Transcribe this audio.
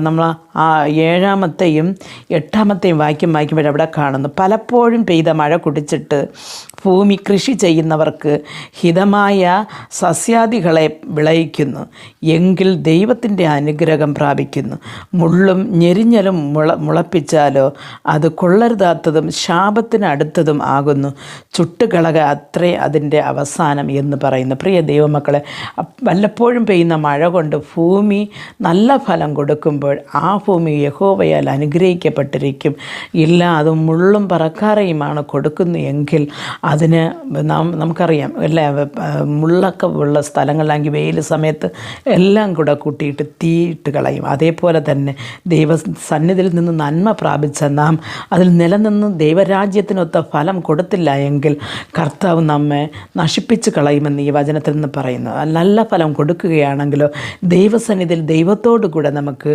നമ്മൾ ആ 7-ാമത്തെയും 8-ാമത്തെയും വായിക്കുമ്പോൾ അവിടെ കാണുന്നു, പലപ്പോഴും പെയ്ത മഴ കുടിച്ചിട്ട് ഭൂമി കൃഷി ചെയ്യുന്നവർക്ക് ഹിതമായ സസ്യാദികളെ വിളയിക്കുന്നു എങ്കിൽ ദൈവത്തിൻ്റെ അനുഗ്രഹം പ്രാപിക്കുന്നു. മുള്ളും ഞെരിഞ്ഞലും മുളപ്പിച്ചാലോ അത് കൊള്ളരുതാത്തതും ശാപത്തിന് അടുത്തതും ആകുന്നു. ചുട്ടുകളക അത്രേ അതിൻ്റെ അവസാനം എന്ന് പറയുന്നു. പ്രിയ ദൈവമക്കളെ, വല്ലപ്പോഴും പെയ്യുന്ന മഴ കൊണ്ട് ഭൂമി നല്ല ഫലം കൊടുക്കുമ്പോൾ ആ ഭൂമി യഹോവയാൽ അനുഗ്രഹിക്കപ്പെട്ടിരിക്കും. ഇല്ല, അത് മുള്ളും പറക്കാറയുമാണ് കൊടുക്കുന്നു എങ്കിൽ അതിന് നമുക്കറിയാം, അല്ലേ, മുള്ളൊക്കെ ഉള്ള സ്ഥലങ്ങളിലാണെങ്കിൽ വെയിൽ സമയത്ത് എല്ലാം കൂടെ കൂട്ടിയിട്ട് തീയിട്ട് കളയും. അതേപോലെ തന്നെ ദൈവസന്നിധിയിൽ നിന്ന് നന്മ പ്രാപിച്ച നാം അതിൽ നിലനിന്ന് ദൈവരാജ്യത്തിനൊത്ത ഫലം കൊടുത്തില്ല എങ്കിൽ കർത്താവ് നമ്മെ നശിപ്പിച്ച് കളയുമെന്ന് ഈ വചനത്തിൽ നിന്ന് പറയുന്നു. നല്ല ഫലം കൊടുക്കുകയാണെങ്കിലോ ദൈവസന്നിധിയിൽ ദൈവത്തോടു കൂടെ നമുക്ക്